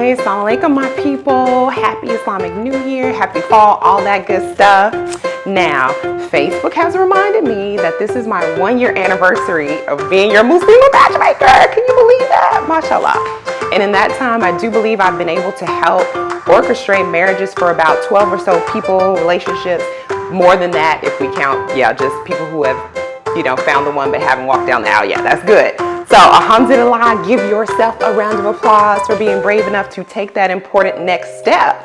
guys, Assalamu alaikum my people. Happy Islamic New Year, happy fall, all that good stuff. Now, Facebook has reminded me that this is my 1-year anniversary of being your Muslimah Matchmaker. Can you believe that? MashaAllah. And in that time, I do believe I've been able to help orchestrate marriages for about 12 or so people, relationships. More than that if we count, just people who have, found the one but haven't walked down the aisle yet. That's good. So, alhamdulillah, give yourself a round of applause for being brave enough to take that important next step.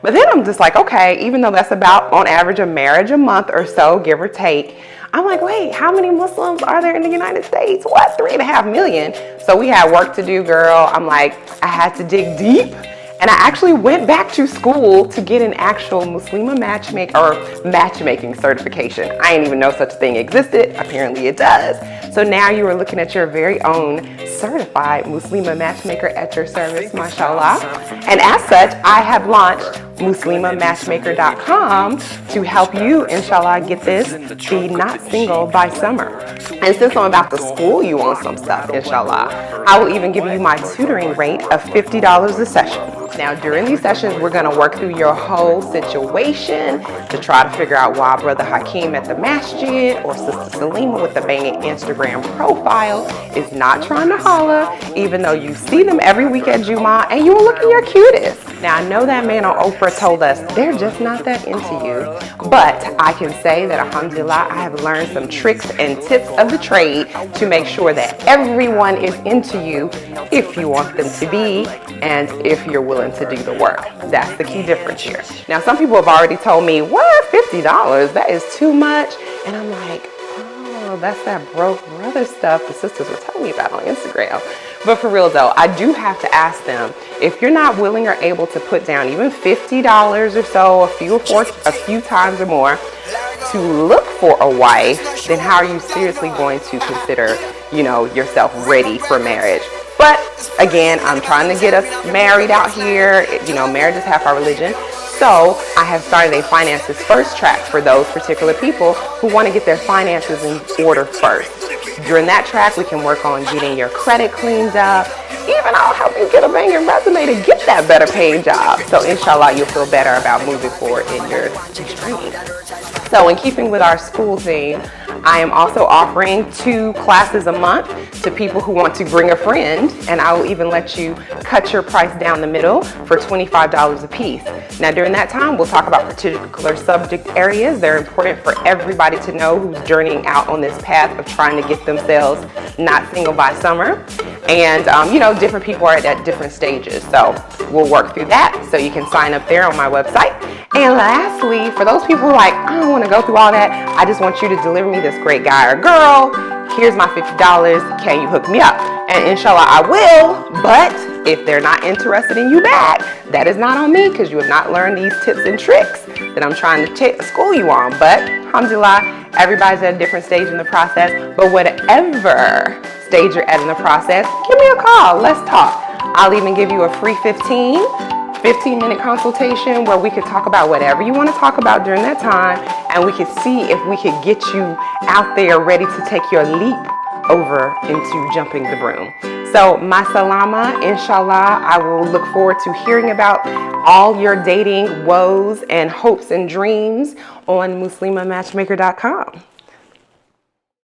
But then I'm just like, okay, even though that's about on average a marriage a month or so, give or take, I'm like, wait, how many Muslims are there in the United States? What, 3.5 million? So we had work to do, girl. I'm like, I had to dig deep. And I actually went back to school to get an actual Muslimah matchmaking certification. I didn't even know such a thing existed. Apparently it does. So now you are looking at your very own certified Muslimah matchmaker at your service, mashallah. And as such, I have launched MuslimahMatchmaker.com to help you, inshallah, get this, be not single by summer. And since I'm about to school you on some stuff, inshallah, I will even give you my tutoring rate of $50 a session. Now, during these sessions, we're going to work through your whole situation to try to figure out why Brother Hakeem at the masjid or Sister Salima with the banging Instagram profile is not trying to holler, even though you see them every week at Juma and you are looking your cutest. Now, I know that man on Oprah told us they're just not that into you, but I can say that, alhamdulillah, I have learned some tricks and tips of the trade to make sure that everyone is into you if you want them to be and if you're willing to do the work. That's the key difference here. Now, some people have already told me, what, $50? That is too much. And I'm like, oh, that's that broke brother stuff the sisters were telling me about on Instagram. But for real though, I do have to ask them, if you're not willing or able to put down even $50 or so, a few times or more to look for a wife, then how are you seriously going to consider, yourself ready for marriage? But again, I'm trying to get us married out here. Marriage is half our religion. So I have started a finances first track for those particular people who want to get their finances in order first. During that track, we can work on getting your credit cleaned up. Even I'll help you get a banging resume to get that better paying job. So inshallah, you'll feel better about moving forward in your dream. So in keeping with our school theme, I am also offering 2 classes a month to people who want to bring a friend, and I will even let you cut your price down the middle for $25 a piece. Now during that time, we'll talk about particular subject areas that are important for everybody to know who's journeying out on this path of trying to get themselves not single by summer. And different people are at different stages, so we'll work through that. So you can sign up there on my website. And lastly, for those people who are like, I don't want to go through all that, I just want you to deliver me this great guy or girl. Here's my $50. Can you hook me up? And inshallah, I will. But if they're not interested in you back, that is not on me, because you have not learned these tips and tricks that I'm trying to school you on. But alhamdulillah, everybody's at a different stage in the process. But whatever stage you're at in the process, give me a call. Let's talk. I'll even give you a free 15-minute consultation where we could talk about whatever you want to talk about during that time, and we could see if we could get you out there ready to take your leap over into jumping the broom. So, my salama, inshallah, I will look forward to hearing about all your dating woes and hopes and dreams on MuslimahMatchmaker.com.